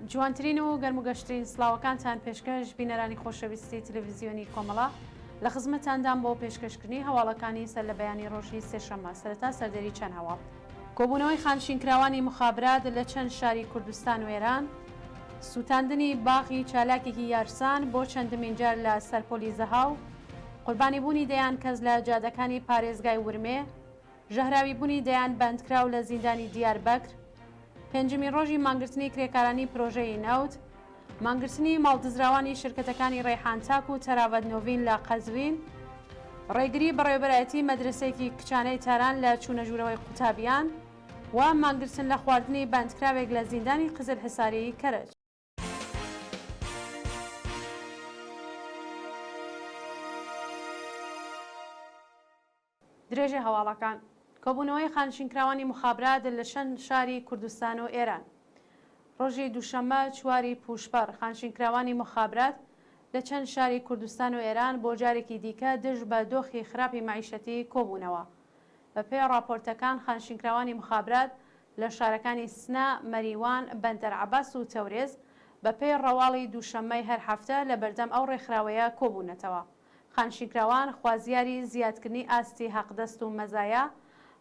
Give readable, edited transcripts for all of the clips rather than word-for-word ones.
جوانترین و گەرموگەشترین سڵاوەکانتان پێشکەش بینەرانی خۆشەویستی تەلەڤیزیۆنی کۆمەڵە لە خزمەتاندان بۆ پێشکەشکردنی هەواڵەکانی سەر لە بەیانی ڕۆژی سێشەممە سەرەتا سەردەری چەند هەواڵ. کۆبوونەوەی خانشینکراوانی مخابرات لە چەند شاری کوردستان و ئێران، سووتاندنی باغی چالاکێکی یارسان بۆ چەندمین جار لە سەرپۆلی زەهاو، قوربانی بوونی دەیان کەس لە جادەکانی پارێزگای ورمێ، ژەهراوی بوونی دەیان بەندکراو لە زیندانی دیاربەکر، پێنجمین ڕۆژی مانگرتنی کرێکارانی پرۆژەی نەوت، مانگرتنی ماڵدزراوانی شرکتەکانی ڕێحانتاک و تەراڤەت نۆڤین لە قەزوین، ڕێگری بەڕێوەبەرایەتی مەدرسەیەکی کچانەی تاران لە چوونەژوورەوەی قوتابیان و مانگرتن لە خواردنی بەندکراوێک لە زیندانی قزل حساری کەرج. درێژە هەواڵەکان کۆبوونەوەی خانشینکراوانی مخابرات لە چەند شاری کوردستان و ئێران. ڕۆژی دووشەممە 4 پوشپەر خانشینکراوانی مخابرات لە چەند شاری کوردستان و ئێران بۆ جارێکی دیکە دژ بە دۆخی خراپی معیشەتی کۆبوونەوە. بە پێی راپۆرتەکان خانشینکراوانی مخابرات لە شارەکانی سنە، مەریوان، بەندەرعەباس و تەورێز بە پێی ڕەواڵی دووشەممەی هەر هەفتە لە بەردەم ئەو ڕێکخراوەیە کۆبوونەتەوە. خانشینکراوان خوازیاری زیادکردنی ئاستی حەقدەست و مەزایە،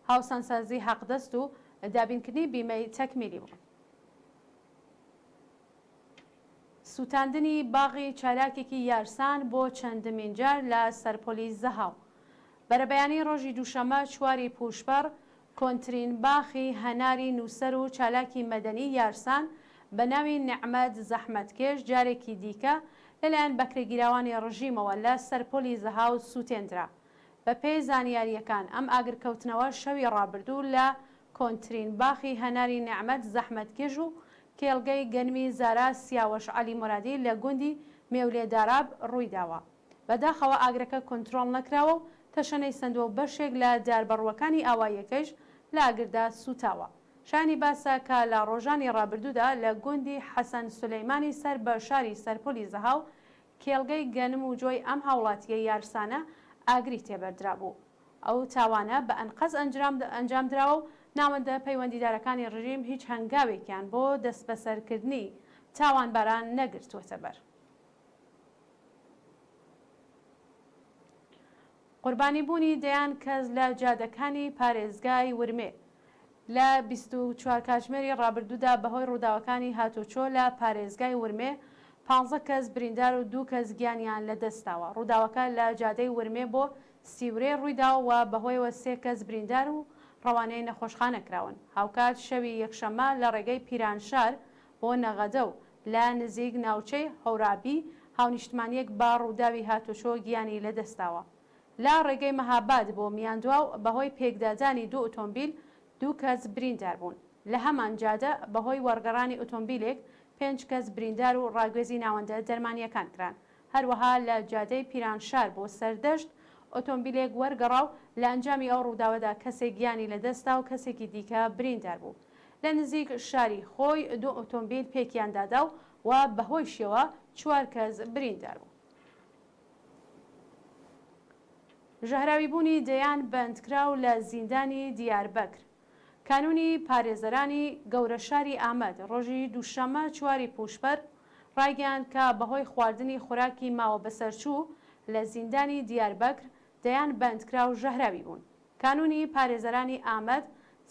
هاوسانسازی حەقدەست و دابینکردنی بیمەی تەکمیلی بوون. سووتاندنی باغی چالاکێکی یارسان بۆ چەندمین جار لە سەرپۆلی زەهاو. بەرەبەیانی ڕۆژی دووشەممە 4 پوشپەر کۆنترین باخی هەناری نووسەر و چالاکی مەدەنی یارسان بە ناوی نەحمەد زەحمەتکێش جارێکی دیکە لەلایەن بەکرێگیراوانی ڕژیمەوە لە سەرپۆلی زەهاو سووتێنرا. بە پێی زانیاریەکان ئەم ئاگرکەوتنەوە شەوی ڕابردوو لە کۆنترین باخی هەناری نەحمەد زەحمەتکێژ و کێڵگەی گەنمی زارا سیاوەش عەلی مورادی لە گوندی مێولێداراب ڕوویداوە. بەداخەوە ئاگرەکە کۆنتڕۆڵ نەکراوە و تەشەنەی سندوە بەشێک لە داربەڕوەکانی ئاواییەکەیش لە ئاگردا سوتاوە. شانی باسە کە لە ڕۆژانی ڕابردوودا لە گوندی حەسەن سولەیمانی سەر بە شاری سەرپۆلی زەهاو کێڵگەی گەنم و جۆی ئەم هاوڵاتیە یارسانە ئاگری تێبەردرا بوو. ئەو تاوانە بە ئەنقەز ئەنجام درراوە و ناوەندە پەیوەندیدارەکانی ڕژیم هیچ هەنگاوێکیان بۆ دەست بەسەرکردنی تاوانباران نەگرتووەتە بەر. قوربانی بوونی دەیان کەس لە جادەکانی پارێزگای ورمێ لە 24 کاتژمێری ڕابردوودا بەهۆی ڕووداوەکانی هاتوچۆ لە پارێزگای ورمێ 15 کەس بریندار و 2 کەس گیانیان لەدەستاوە. ڕووداوەکە لە جادەی ورمێ بۆ سیورێ ڕوویداوە و بەهۆیەوە 3 کەس بریندار و ڕەوانەی نەخۆشخانە کراون. هاوکات شەوی یەکشەممە لە ڕێگەی پیرانشار بۆ نەغەدە و لە نزیک ناوچەی هەورابی هاونیشتمانیەک با ڕووداوی هاتوچۆ گیانی لەدەستاوە. لا ڕێگەی مەهاباد بۆ میاندوا و بەهۆی پێکدادانی 2 ئۆتۆمبیل 2 کەس بریندار بوون. لە هەمان جادە بەهۆی وەرگەڕانی ئۆتۆمبیلێک 5 کەس بریندار و ڕاگوێزی ناوەندە دەرمانیەکان کران. هەروەها لە جادەی پیرانشار بۆ سەردەشت ئۆتۆمبیلێک وەرگەڕا و لە ئەنجامی ئەو ڕووداوەدا کەسێک گیانی لەدەستا و کەسێکی دیکە بریندار بوو. لە نزیک شاری خۆی 2 ئۆتۆمبیل پێکیاندادا و بەهۆی شێوە 4 کەس بریندار بوو. ژەهراوی بوونی دەیان بەندکراو لە زیندانی دیاربەکر. کانونی پارێزەرانی گەورە شاری ئامەد ڕۆژی دووشەممە 4 پوشپەر ڕایگەیاند کە بەهۆی خواردنی خوراکی ماوە بەسەرچوو لە زیندانی دیاربەکر دەیان بەندکراو ژەهراوی بوون. کانونی پارێزەرانی ئامەد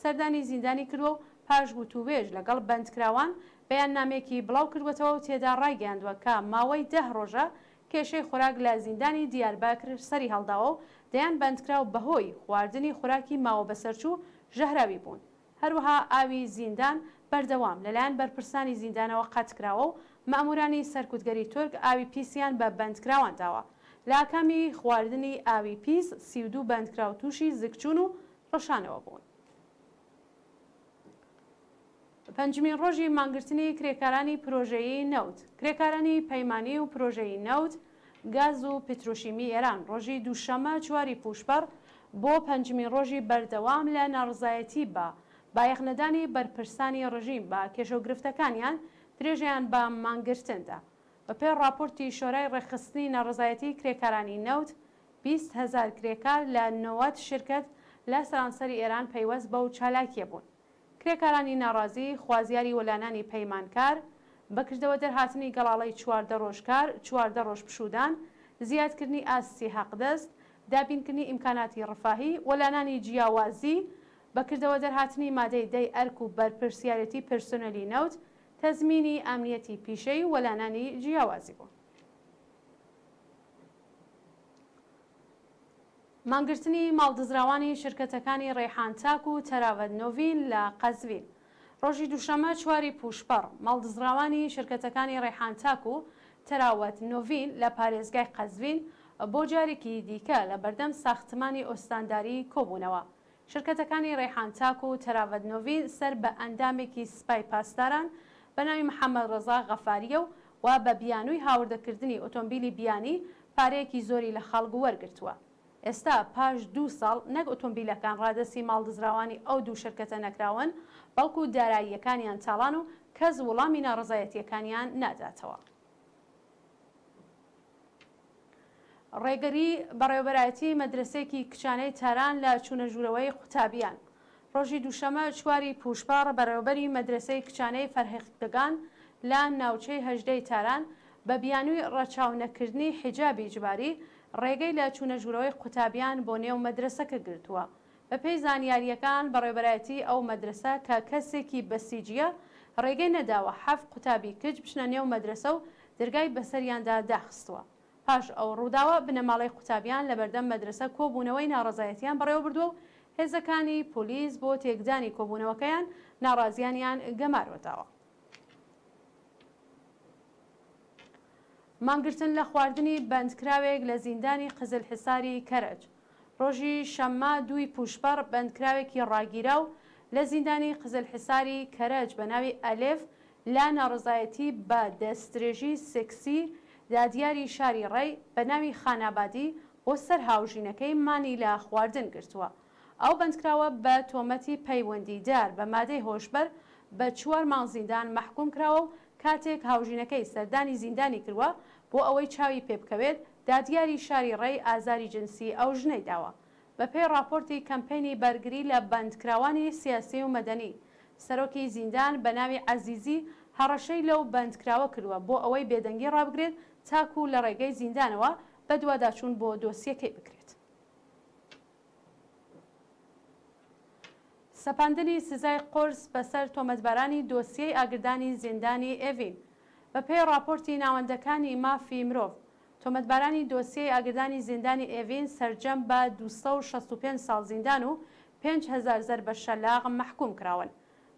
سەردانی زیندانی کردووە و پاش گوتوبێژ لەگەڵ بەندکراوان بەیان نامێکی بڵاو کردوەتەوە و تێدا ڕایگەیاندووە کە ماوەی 10 ڕۆژە کێشەی خوراک لە زیندانی دیاربەکر سەری هەڵداوە و دەیان بەندکراو بەهۆی خواردنی خوراکی ماوە بەسەرچوو ژەهراوی بوون. هەروەها ئاوی زیندان بەردەوام لەلایەن بەرپرسانی زیندانەوە قەتکراوە و مەئمورانی سەرکوتگەری تورک ئاوی پیسیان بە بەندکراوان داوە. لە ئاکامی خواردنی ئاوی پیس 32 بەندکراو تووشی زگچوون و ڕەشانەوە بوون. پەنجمین ڕۆژی مانگرتنی کرێکارانی پرۆژەیی نەوت. کرێکارانی پەیمانی و پرۆژەیی نەوت، گاز و پێترۆشیمی ئێران ڕۆژی دووشەممە 4 پوشپەر بۆ پەنجمین ڕۆژی بەردەوام لە ناڕزایەتی بە بایەخنەدانی بەرپرسانی ڕژیم بە کێشەوگرفتەکانیان درێژیان بە مانگرتندا. بە پێی راپۆرتی شۆرای ڕێکخستنی ناڕزایەتی کرێکارانی نەوت 20,000 کرێکار لە 90 شرکەت لە سەرانسەری ئێران پەیوەست بەو چالاکیە بوون. کرێکارانی ناڕازی خوازیاری وەلانانی پەیمانکار بەکردەوە دەرهاتنی گەڵاڵەی 14 ڕۆژکار 14 ڕۆژ پشودان زیادکردنی ئاستی حەقدەست دابینکردنی ئیمکاناتی ڕفاهی وەلانانی جیاوازی بەکردەوە دەرهاتنی مادەی دەی ئەرک و بەرپرسیارەتی پرسۆنەلی نەوت تەزمینی ئامنیەتی پیشەی وەلانانی جیاوازی بوو. مانگرتنی ماڵدزراوانی شرکەتەکانی ڕێحانتاک و تەراوەت نۆڤین لە قەزوین. ڕۆژی دووشەمە 4 پوشپەڕ ماڵدزراوانی شرکەتەکانی ڕێحانتاک و تەراوەت نۆڤین لە پارێزگای قەزوین بۆ جارێکی دیکە لە بەردەم ساختمانی ئۆستانداری کۆبوونەوە. شرکەتەکانی ڕێحانتاک و تەراوەت نۆڤین سەر بە ئەندامێکی سپای پاسداران بە ناوی محەممەد ڕەزا غەفاریە و بە بیانووی هاوردەکردنی ئۆتۆمبیلی بیانی پارەیەکی زۆری لە خەڵک وەرگرتووە. ئێستا پاش 2 ساڵ نەک ئۆتۆمبیلەکان ڕادەسی ماڵدزراوانی ئەو دوو شرکەتە نەکراون بەڵکو داراییەکانیان تاڵان و کەس وەڵامی ناڕزایەتیەکانیان ناداتەوە. ڕێگەری بەڕێوەبەرایەتی مەدرسێکی کچانەی تاران لە چوونەژوورەوەی قوتابیان. ڕۆژی دووشەمە 4 پوشپەڕ بەڕێوەبەری مەدرسەی کچانەی فەرهێختگان لە ناوچەی هەژدەی تاران بە بیانووی ڕەچاونەکردنی حیجابی جباری ڕێگەی لە چوونەژوورەوەی قوتابیان بۆ نێو مەدرسەکە گرتووە. بەپێی زانیاریەکان بەڕێوەبەرایەتی ئەو مەدرسە کە کەسێکی بەسیجیە ڕێگەی نەداوە 7 قوتابی کچ بچنە نێو مەدرسە و دەرگای بەسەریاندا داخستووە. پاش ئەو ڕووداوە بنەماڵەی قوتابیان لە بەردەم مەدرسە کۆبوونەوەی ناڕزایەتیان بەڕێوە بردووە و هێزەکانی پۆلیس بۆ تێکدانی کۆبوونەوەکەیان ناڕازیانیان گەماروەداوە. مانگرتن لە خواردنی بەندکراوێک لە زیندانی قزلحیساری کەرەج. ڕۆژی شەممە 2 پوشپەڕ بەندکراوێکی ڕاگیرا و لە زیندانی قزلحیساری کەرەج بە ناوی ئەلێف لا ناڕزایەتی بە دەستدرێژی سێکسی دادیاری شاری ڕێی بە ناوی خانابادی بۆ سەر هاوژینەکەی مانی لە خواردن گرتووە. ئەو بەندکراوە بە تۆمەتی پەیوەندیدار بە مادەی هۆشبەر بە 4 مانگ زیندان مەحکوم کراوە و کاتێک هاوژینەکەی سەردانی زیندانی کردووە بۆ ئەوەی چاوی پێ بکەوێت دادیاری شاری ڕێی ئازاری جنسی ئەو ژنەی داوە. بەپێی راپۆرتی کەمپینی بەرگری لە بەندکراوانی سیاسی و مەدەنی سەرۆکی زیندان بە ناوی عەزیزی هەڕەشەی لەو بەندکراوە کردووە بۆ ئەوەی بێدەنگی ڕابگرێت تاکو لە ڕێگەی زیندانەوە بە دوواداچوون بۆ دۆسیەکەی بکرێت. سەپاندنی سزای قرس بەسەر تۆمەتبارانی دۆسیەی ئاگردانی زیندانی ئێڤین. بەپێی راپۆرتی ناوەندەکانی مافی مرۆڤ تۆمەتبارانی دۆسیەی ئاگردانی زیندانی ئێڤین سەرجەم بە 265 ساڵ زیندان و 5,000 زەربە شەلاق مەحکوم کراون.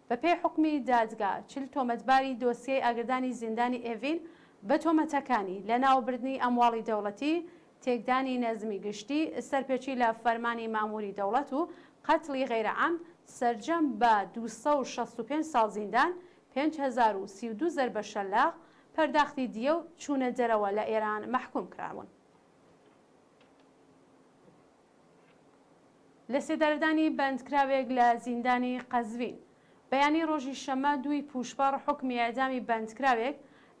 بەپێی حکمی دادگا 40 تۆمەتباری دۆسیەی ئاگردانی زیندانی ئێڤین بە تۆمەتەکانی لە ناوبردننی ئەمواڵی دەوڵەتی تێکدانی نەزمی گشتی سەرپێچی لە فەرمانی ماموری دەوڵەت و قەتڵی غەیرەعەمد سەرجەم بە 265 ساڵ زیندان 5,032 زەربە شەلاق پەرداختی دیە و چوونە دەرەوە لە ئێران مەحکوم کراون. لە سێدەردانی بەندکراوێک لە زیندانی قەزوین بەیانی ڕۆژی شەمە 2 پوشپەڕ حکمی ئەعدامی بەندکراوێک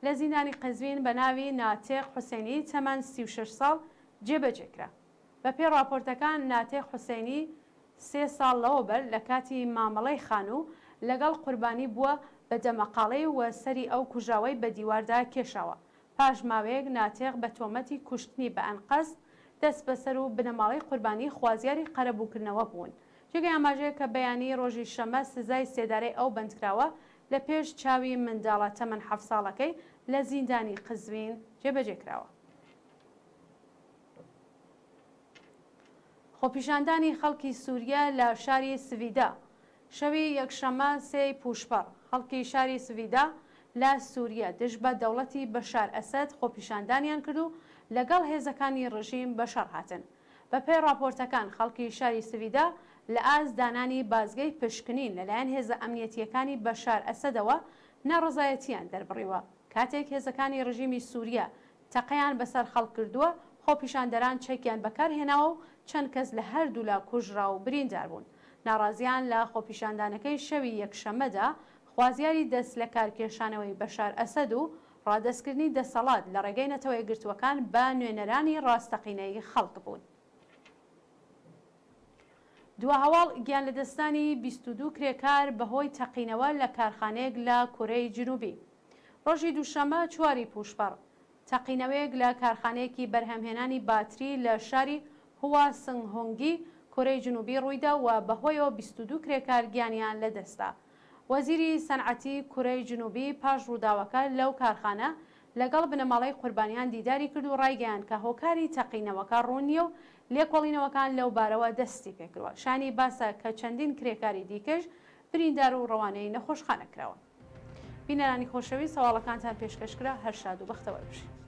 لە زیندانی قەزوین بە ناوی ناتێق حوسێنی تەمەن 36 ساڵ جێبەجێکرا. بەپێی راپۆرتەکان ناتێق حوسێنی 3 ساڵ لەوەبەر لە کاتی مامەڵەی خان و لەگەڵ قوربانی بووە بە دەمەقاڵەی و سەری ئەو کوژاوەی بە دیواردا کێشاوە. پاش ماوەیەک ناتێق بە تۆمەتی کوشتنی بە ئەنقەست دەست بەسەر و بنەماڵەی قوربانی خوازیاری قەرەبووکردنەوە بوون. جێگەی ئاماژەیە کە بەیانی ڕۆژی شەمە سزای سێدارەی ئەو بەندکراوە لە پێش چاوی منداڵە تەمەن 7 ساڵەکەی لە زیندانی قزوین جێبەجێکراوە. خۆپیشاندانی خەڵکی سووریا لە شاری سڤیدا شەوی یەکشەمە 3 پوشپەڕ خەڵکی شاری سڤیدا لە سووریا دژ بە دەوڵەتی بەشار ئەسەد خۆپیشاندانیان کرد و لەگەڵ هێزەکانی ڕژیم بەشەڕ هاتن. بەپێی راپۆرتەکان خەڵکی شاری سڤیدا لە ئاز دانانی بازگەی پشکنین لەلایەن هێزە ئەمنیەتیەکانی بەشار ئەسەدەوە ناڕزایەتیان دەربڕیوە. کاتێک هێزەکانی ڕژیمی سووریا تەقەیان بەسەر خەڵک کردووە خۆپیشاندەران چەکیان بەکارهێناوە و چەند کەس لە هەردوو لا کوژرا و بریندار بوون. ناڕازیان لە خۆپیشاندانەکەی شەوی یەکشەمەدا خوازیاری دەست لە کارکێشانەوەی بەشار ئەسەد و ڕادەستکردنی دەسەڵات لە ڕێگەی نەتەوە یەکگرتووەکان بە نوێنەرانی ڕاستەقینەی خەڵک بوون. دوا هەواڵ گیان لە دەستانی 22 کرێکار بەهۆی تەقینەوە لە کارخانەیەک لە کورەی جنوبی. ڕۆژی دووشەمە 4 پوشبەر تەقینەوەیەک لە کارخانەیەکی بەرهەمهێنانی باتری لە شاری هواسنگ هۆنگی کۆرەی جنوبی ڕوویدا و بەهۆیەوە 22 کرێکار گیانیان لەدەستا. وەزیری سەنعەتی کورەی جنوبی پاش ڕووداوەکە لەو کارخانە لەگەڵ بنەماڵەی قوربانیان دیداری کرد و ڕایگەیاند کە هۆکاری تەقینەوەکە ڕوون نییە و لێکۆڵینەوەکان لەو بارەوە دەستی پێکردووە. شانی باسە کە چەندین کرێکاری دیکەش بریندار و ڕەوانەی نەخۆشخانە کراوە. بینەرانی خۆشەویست، سەواڵەکانتان پێشکەشکرا، هەر شاد و بەختەوەر بشین.